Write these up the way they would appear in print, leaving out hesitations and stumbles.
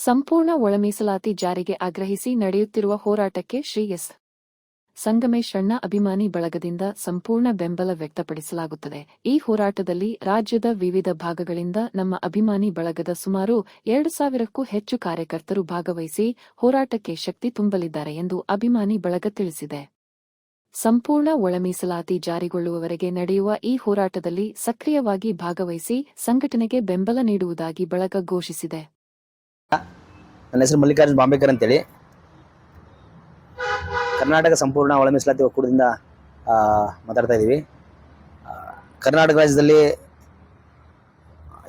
ಸಂಪೂರ್ಣ ಒಳ ಮೀಸಲಾತಿ ಜಾರಿಗೆ ಆಗ್ರಹಿಸಿ ನಡೆಯುತ್ತಿರುವ ಹೋರಾಟಕ್ಕೆ ಶ್ರೀ ಎಸ್. ಸಂಗಮೇಶಣ್ಣ ಅಭಿಮಾನಿ ಬಳಗದಿಂದ ಸಂಪೂರ್ಣ ಬೆಂಬಲ ವ್ಯಕ್ತಪಡಿಸಲಾಗುತ್ತದೆ. ಈ ಹೋರಾಟದಲ್ಲಿ ರಾಜ್ಯದ ವಿವಿಧ ಭಾಗಗಳಿಂದ ನಮ್ಮ ಅಭಿಮಾನಿ ಬಳಗದ ಸುಮಾರು 2,000ಕ್ಕೂ ಹೆಚ್ಚು ಕಾರ್ಯಕರ್ತರು ಭಾಗವಹಿಸಿ ಹೋರಾಟಕ್ಕೆ ಶಕ್ತಿ ತುಂಬಲಿದ್ದಾರೆ ಎಂದು ಅಭಿಮಾನಿ ಬಳಗ ತಿಳಿಸಿದೆ. ಸಂಪೂರ್ಣ ಒಳ ಮೀಸಲಾತಿ ಜಾರಿಗೊಳ್ಳುವವರೆಗೆ ನಡೆಯುವ ಈ ಹೋರಾಟದಲ್ಲಿ ಸಕ್ರಿಯವಾಗಿ ಭಾಗವಹಿಸಿ ಸಂಘಟನೆಗೆ ಬೆಂಬಲ ನೀಡುವುದಾಗಿ ಬಳಗ ಘೋಷಿಸಿದೆ. ನನ್ನ ಹೆಸರು ಮಲ್ಲಿಕಾರ್ಜುನ್ ಬಾಂಬೇಕರ್ ಅಂತೇಳಿ. ಕರ್ನಾಟಕ ಸಂಪೂರ್ಣ ಒಳ ಮೀಸಲಾತಿ ಒಕ್ಕೂಟದಿಂದ ಮಾತಾಡ್ತಾ ಇದ್ದೀವಿ. ಕರ್ನಾಟಕ ರಾಜ್ಯದಲ್ಲಿ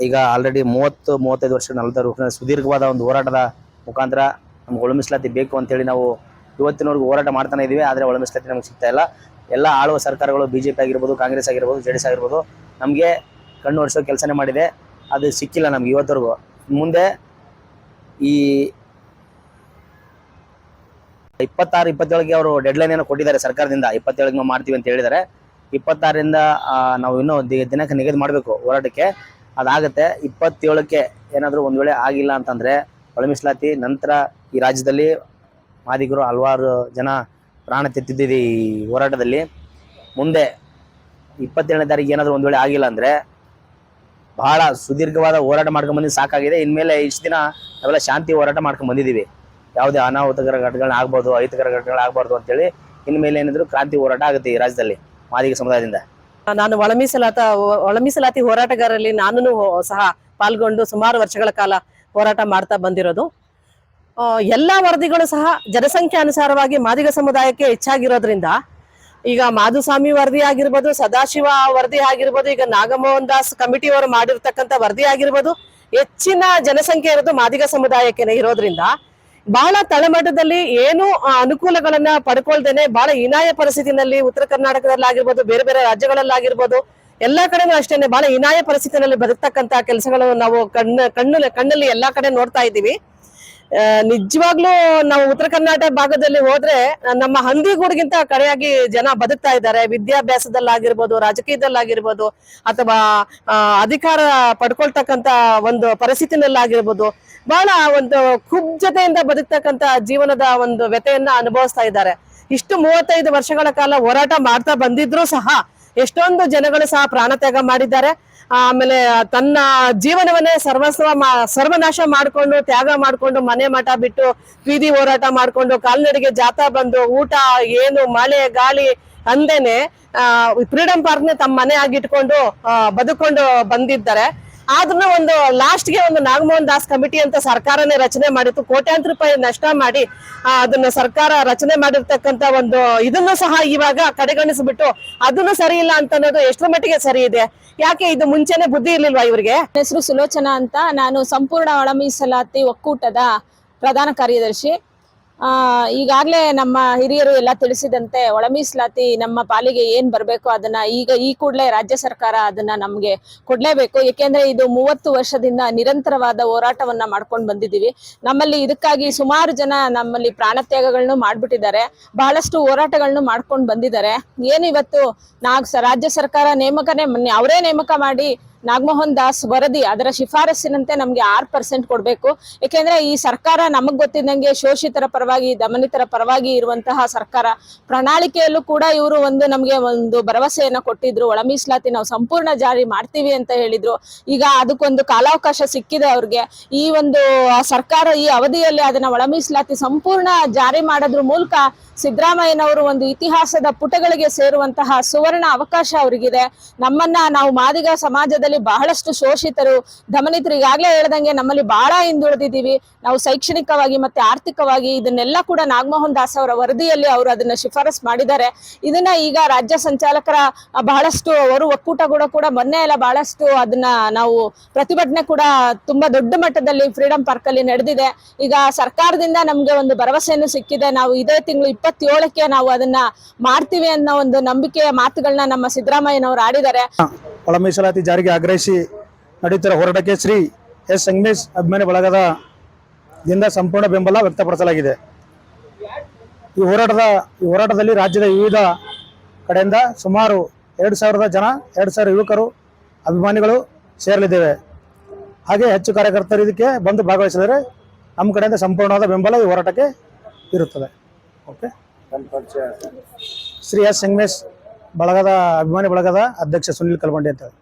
ಈಗ ಆಲ್ರೆಡಿ 30-35 ವರ್ಷ 40 ವರ್ಷ ಸುದೀರ್ಘವಾದ ಒಂದು ಹೋರಾಟದ ಮುಖಾಂತರ ನಮ್ಗೆ ಒಳ ಮೀಸಲಾತಿ ಬೇಕು ಅಂತೇಳಿ ನಾವು ಇವತ್ತಿನವರೆಗೂ ಹೋರಾಟ ಮಾಡ್ತಾನೆ ಇದ್ದೀವಿ. ಆದರೆ ಒಳ ಮೀಸಲಾತಿ ನಮಗೆ ಸಿಗ್ತಾ ಇಲ್ಲ. ಎಲ್ಲ ಆಳುವ ಸರ್ಕಾರಗಳು BJP ಆಗಿರ್ಬೋದು, ಕಾಂಗ್ರೆಸ್ ಆಗಿರ್ಬೋದು, JDS ಆಗಿರ್ಬೋದು ನಮಗೆ ಕಣ್ಣು ಒರೆಸೋ ಕೆಲಸನೇ ಮಾಡಿದೆ. ಅದು ಸಿಕ್ಕಿಲ್ಲ ನಮ್ಗೆ ಇವತ್ತವರೆಗೂ. ಮುಂದೆ ಈ 26-27ಗೆ ಅವರು ಡೆಡ್ಲೈನ್ ಏನೋ ಕೊಟ್ಟಿದ್ದಾರೆ ಸರ್ಕಾರದಿಂದ. 27ಗೆ ನಾವು ಮಾಡ್ತೀವಿ ಅಂತ ಹೇಳಿದ್ದಾರೆ. 26ರಿಂದ ನಾವು ಇನ್ನೂ ದಿನಕ್ಕೆ ನಿಗದಿ ಮಾಡಬೇಕು ಹೋರಾಟಕ್ಕೆ. ಅದಾಗುತ್ತೆ. 27ಕ್ಕೆ ಏನಾದರೂ ಒಂದು ವೇಳೆ ಆಗಿಲ್ಲ ಅಂತಂದರೆ ಒಳ ಮೀಸಲಾತಿ ನಂತರ ಈ ರಾಜ್ಯದಲ್ಲಿ ಮಾದಿಗರು ಹಲವಾರು ಜನ ಪ್ರಾಣ ತೆತ್ತಿದ್ದೀವಿ ಈ ಹೋರಾಟದಲ್ಲಿ. ಮುಂದೆ 27ನೇ ತಾರೀಕು ಏನಾದರೂ ಒಂದು ವೇಳೆ ಆಗಿಲ್ಲ ಅಂದರೆ ಬಹಳ ಸುದೀರ್ಘವಾದ ಹೋರಾಟ ಮಾಡ್ಕೊಂಡು ಬಂದಿದ್ದು ಸಾಕಾಗಿದೆ. ಇನ್ಮೇಲೆ ಇಷ್ಟು ದಿನ ನಾವೆಲ್ಲ ಶಾಂತಿ ಹೋರಾಟ ಮಾಡ್ಕೊಂಡು ಬಂದಿದ್ದೀವಿ. ಯಾವುದೇ ಅನಾಹುತಕರ ಘಟನೆಗಳನ್ನ ಆಗ್ಬೋದು, ಅಹಿತಕರ ಘಟನೆಗಳಾಗಬಾರ್ದು ಅಂತೇಳಿ ಇನ್ಮೇಲೆ ಏನಿದ್ರು ಕ್ರಾಂತಿ ಹೋರಾಟ ಆಗುತ್ತೆ ಈ ರಾಜ್ಯದಲ್ಲಿ ಮಾದಿಗ ಸಮುದಾಯದಿಂದ. ನಾನು ಒಳ ಮೀಸಲಾತಿ ಹೋರಾಟಗಾರರಲ್ಲಿ ನಾನು ಸಹ ಪಾಲ್ಗೊಂಡು ಸುಮಾರು ವರ್ಷಗಳ ಕಾಲ ಹೋರಾಟ ಮಾಡ್ತಾ ಬಂದಿರೋದು. ಎಲ್ಲಾ ವರದಿಗಳು ಸಹ ಜನಸಂಖ್ಯೆ ಅನುಸಾರವಾಗಿ ಮಾದಿಗ ಸಮುದಾಯಕ್ಕೆ ಹೆಚ್ಚಾಗಿರೋದ್ರಿಂದ ಈಗ ಮಾಧುಸ್ವಾಮಿ ವರದಿ ಆಗಿರ್ಬೋದು, ಸದಾಶಿವ ವರದಿ ಆಗಿರ್ಬೋದು, ಈಗ ನಾಗಮೋಹನ್ ದಾಸ್ ಕಮಿಟಿಯವರು ಮಾಡಿರ್ತಕ್ಕಂಥ ವರದಿ ಆಗಿರ್ಬೋದು, ಹೆಚ್ಚಿನ ಜನಸಂಖ್ಯೆ ಇರೋದು ಮಾದಿಗ ಸಮುದಾಯಕ್ಕೆ ಇರೋದ್ರಿಂದ ಬಹಳ ತಳಮಟ್ಟದಲ್ಲಿ ಏನು ಅನುಕೂಲಗಳನ್ನ ಪಡ್ಕೊಳ್ದೇನೆ ಬಹಳ ಹೀನಾಯ ಪರಿಸ್ಥಿತಿನಲ್ಲಿ ಉತ್ತರ ಕರ್ನಾಟಕದಲ್ಲಿ ಆಗಿರ್ಬೋದು, ಬೇರೆ ಬೇರೆ ರಾಜ್ಯಗಳಲ್ಲಾಗಿರ್ಬೋದು, ಎಲ್ಲಾ ಕಡೆನೂ ಅಷ್ಟೇನೆ ಬಹಳ ಹೀನಾಯ ಪರಿಸ್ಥಿತಿನಲ್ಲಿ ಬದುಕ್ತಕ್ಕಂತ ಕೆಲಸಗಳು ನಾವು ಕಣ್ಣಲ್ಲಿ ಎಲ್ಲಾ ಕಡೆ ನೋಡ್ತಾ ಇದ್ದೀವಿ. ನಿಜವಾಗ್ಲೂ ನಾವು ಉತ್ತರ ಕರ್ನಾಟಕ ಭಾಗದಲ್ಲಿ ಹೋದ್ರೆ ನಮ್ಮ ಹಂದಿಗೂಡ್ಗಿಂತ ಕಡೆಯಾಗಿ ಜನ ಬದುಕ್ತಾ ಇದ್ದಾರೆ. ವಿದ್ಯಾಭ್ಯಾಸದಲ್ಲಾಗಿರ್ಬೋದು, ರಾಜಕೀಯದಲ್ಲಾಗಿರ್ಬೋದು, ಅಥವಾ ಅಧಿಕಾರ ಪಡ್ಕೊಳ್ತಕ್ಕಂತ ಒಂದು ಪರಿಸ್ಥಿತಿನಲ್ಲಾಗಿರ್ಬೋದು ಬಹಳ ಒಂದು ಕುಬ್ಜತೆಯಿಂದ ಬದುಕ್ತಕ್ಕಂತ ಜೀವನದ ಒಂದು ವ್ಯತೆಯನ್ನ ಅನುಭವಿಸ್ತಾ ಇದ್ದಾರೆ. ಇಷ್ಟು 35 ವರ್ಷಗಳ ಕಾಲ ಹೋರಾಟ ಮಾಡ್ತಾ ಬಂದಿದ್ರು ಸಹ ಎಷ್ಟೊಂದು ಜನಗಳು ಸಹ ಪ್ರಾಣತ್ಯಾಗ ಮಾಡಿದ್ದಾರೆ. ಆಮೇಲೆ ತನ್ನ ಜೀವನವನ್ನೇ ಸರ್ವನಾಶ ಮಾಡ್ಕೊಂಡು, ತ್ಯಾಗ ಮಾಡ್ಕೊಂಡು, ಮನೆ ಮಠ ಬಿಟ್ಟು ಬೀದಿ ಹೋರಾಟ ಮಾಡ್ಕೊಂಡು, ಕಾಲ್ನಡಿಗೆ ಜಾಥಾ ಬಂದು, ಊಟ ಏನು ಮಳೆ ಗಾಳಿ ಅಂದೇನೆ ಫ್ರೀಡಂ ಪಾರ್ಕ್ನೆ ತಮ್ಮ ಮನೆ ಆಗಿಟ್ಕೊಂಡು ಬದುಕೊಂಡು ಬಂದಿದ್ದಾರೆ. ಆದ್ರೂ ಒಂದು ಲಾಸ್ಟ್ಗೆ ಒಂದು ನಾಗಮೋಹನ್ ದಾಸ್ ಕಮಿಟಿ ಅಂತ ಸರ್ಕಾರನೇ ರಚನೆ ಮಾಡಿತ್ತು. ಕೋಟ್ಯಾಂತರ ರೂಪಾಯಿ ನಷ್ಟ ಮಾಡಿ ಅದನ್ನ ಸರ್ಕಾರ ರಚನೆ ಮಾಡಿರ್ತಕ್ಕಂತ ಒಂದು ಇದನ್ನು ಸಹ ಇವಾಗ ಕಡೆಗಣಿಸ್ಬಿಟ್ಟು ಅದನ್ನು ಸರಿ ಇಲ್ಲ ಅಂತ ಅನ್ನೋದು ಎಷ್ಟರ ಮಟ್ಟಿಗೆ ಸರಿ ಇದೆ? ಯಾಕೆ ಇದು ಮುಂಚೆನೆ ಬುದ್ಧಿ ಇರ್ಲಿಲ್ವಾ ಇವ್ರಿಗೆ? ಹೆಸರು ಸುಲೋಚನಾ ಅಂತ. ನಾನು ಸಂಪೂರ್ಣ ಒಳ ಮೀಸಲಾತಿ ಒಕ್ಕೂಟದ ಪ್ರಧಾನ ಕಾರ್ಯದರ್ಶಿ. ಈಗಾಗಲೇ ನಮ್ಮ ಹಿರಿಯರು ಎಲ್ಲ ತಿಳಿಸಿದಂತೆ ಒಳ ಮೀಸಲಾತಿ ನಮ್ಮ ಪಾಲಿಗೆ ಏನ್ ಬರಬೇಕು ಅದನ್ನ ಈ ಕೂಡಲೇ ರಾಜ್ಯ ಸರ್ಕಾರ ಅದನ್ನ ನಮ್ಗೆ ಕೊಡ್ಲೇಬೇಕು. ಏಕೆಂದ್ರೆ ಇದು 30 ವರ್ಷದಿಂದ ನಿರಂತರವಾದ ಹೋರಾಟವನ್ನ ಮಾಡ್ಕೊಂಡು ಬಂದಿದ್ದೀವಿ. ನಮ್ಮಲ್ಲಿ ಇದಕ್ಕಾಗಿ ಸುಮಾರು ಜನ ನಮ್ಮಲ್ಲಿ ಪ್ರಾಣತ್ಯಾಗಗಳನ್ನು ಮಾಡ್ಬಿಟ್ಟಿದ್ದಾರೆ, ಬಹಳಷ್ಟು ಹೋರಾಟಗಳನ್ನು ಮಾಡ್ಕೊಂಡು ಬಂದಿದ್ದಾರೆ. ಏನು ಇವತ್ತು ರಾಜ್ಯ ಸರ್ಕಾರ ನೇಮಕನೇ ಅವರೇ ನೇಮಕ ಮಾಡಿ ನಾಗಮೋಹನ್ ದಾಸ್ ವರದಿ ಅದರ ಶಿಫಾರಸ್ಸಿನಂತೆ ನಮ್ಗೆ 6% ಕೊಡ್ಬೇಕು. ಯಾಕೆಂದ್ರೆ ಈ ಸರ್ಕಾರ ನಮಗ್ ಗೊತ್ತಿದ್ದಂಗೆ ಶೋಷಿತರ ಪರವಾಗಿ, ದಮನಿತರ ಪರವಾಗಿ ಇರುವಂತಹ ಸರ್ಕಾರ. ಪ್ರಣಾಳಿಕೆಯಲ್ಲೂ ಕೂಡ ಇವರು ನಮ್ಗೆ ಒಂದು ಭರವಸೆಯನ್ನ ಕೊಟ್ಟಿದ್ರು, ಒಳ ಮೀಸಲಾತಿ ನಾವು ಸಂಪೂರ್ಣ ಜಾರಿ ಮಾಡ್ತೀವಿ ಅಂತ ಹೇಳಿದ್ರು. ಈಗ ಅದಕ್ಕೊಂದು ಕಾಲಾವಕಾಶ ಸಿಕ್ಕಿದೆ ಅವ್ರಿಗೆ. ಈ ಒಂದು ಸರ್ಕಾರ ಈ ಅವಧಿಯಲ್ಲಿ ಅದನ್ನ ಒಳ ಮೀಸಲಾತಿ ಸಂಪೂರ್ಣ ಜಾರಿ ಮಾಡೋದ್ರ ಮೂಲಕ ಸಿದ್ದರಾಮಯ್ಯನವರು ಒಂದು ಇತಿಹಾಸದ ಪುಟಗಳಿಗೆ ಸೇರುವಂತಹ ಸುವರ್ಣ ಅವಕಾಶ ಅವರಿಗಿದೆ. ನಾವು ಮಾದಿಗ ಸಮಾಜದಲ್ಲಿ ಬಹಳಷ್ಟು ಶೋಷಿತರು, ದಮನಿತರು, ಈಗಾಗಲೇ ಹೇಳ್ದಂಗೆ ನಮ್ಮಲ್ಲಿ ಬಹಳ ಹಿಂದುಳಿದಿದ್ದೀವಿ. ನಾವು ಶೈಕ್ಷಣಿಕವಾಗಿ ಮತ್ತೆ ಆರ್ಥಿಕವಾಗಿ ಇದನ್ನೆಲ್ಲ ಕೂಡ ನಾಗಮೋಹನ್ ದಾಸ್ ಅವರ ವರದಿಯಲ್ಲಿ ಅವರು ಅದನ್ನ ಶಿಫಾರಸ್ ಮಾಡಿದ್ದಾರೆ. ಇದನ್ನ ಈಗ ರಾಜ್ಯ ಸಂಚಾಲಕರ ಬಹಳಷ್ಟು ಅವರು ಒಕ್ಕೂಟಗಳು ಕೂಡ ಮೊನ್ನೆ ಎಲ್ಲ ಬಹಳಷ್ಟು ಅದನ್ನ ನಾವು ಪ್ರತಿಭಟನೆ ಕೂಡ ತುಂಬಾ ದೊಡ್ಡ ಮಟ್ಟದಲ್ಲಿ ಫ್ರೀಡಂ ಪಾರ್ಕ್ ಅಲ್ಲಿ ನಡೆದಿದೆ. ಈಗ ಸರ್ಕಾರದಿಂದ ನಮ್ಗೆ ಒಂದು ಭರವಸೆಯನ್ನು ಸಿಕ್ಕಿದೆ. ನಾವು ಇದೇ ತಿಂಗಳು 27ಕ್ಕೆ ನಾವು ಅದನ್ನ ಮಾಡ್ತೀವಿ ಅನ್ನೋ ಒಂದು ನಂಬಿಕೆಯ ಮಾತುಗಳನ್ನ ನಮ್ಮ ಸಿದ್ದರಾಮಯ್ಯನವರು ಆಡಿದ್ದಾರೆ. ಒಳ ಮೀಸಲಾತಿ ಜಾರಿಗೆ ಆಗ್ರಹಿಸಿ ನಡೆಯುತ್ತಿರುವ ಹೋರಾಟಕ್ಕೆ ಶ್ರೀ ಎಸ್. ಸಂಗಮೇಶ್ ಅಭಿಮಾನಿ ಬಳಗದಿಂದ ಸಂಪೂರ್ಣ ಬೆಂಬಲ ವ್ಯಕ್ತಪಡಿಸಲಾಗಿದೆ. ಈ ಹೋರಾಟದಲ್ಲಿ ರಾಜ್ಯದ ವಿವಿಧ ಕಡೆಯಿಂದ ಸುಮಾರು 2,000 ಯುವಕರು ಅಭಿಮಾನಿಗಳು ಸೇರಲಿದ್ದೇವೆ. ಹಾಗೆ ಹೆಚ್ಚು ಕಾರ್ಯಕರ್ತರು ಇದಕ್ಕೆ ಬಂದು ಭಾಗವಹಿಸಿದರೆ ನಮ್ಮ ಕಡೆಯಿಂದ ಸಂಪೂರ್ಣವಾದ ಬೆಂಬಲ ಈ ಹೋರಾಟಕ್ಕೆ ಇರುತ್ತದೆ. ಓಕೆ. ಶ್ರೀ ಎಸ್ ಸಂಗಮೇಶ್ ಬಳಗದ ಅಭಿಮಾನಿ ಬಳಗದ ಅಧ್ಯಕ್ಷ ಸುನಿಲ್ ಕಲ್ಬಂಡಿ ಅಂತ ಹೇಳಿ.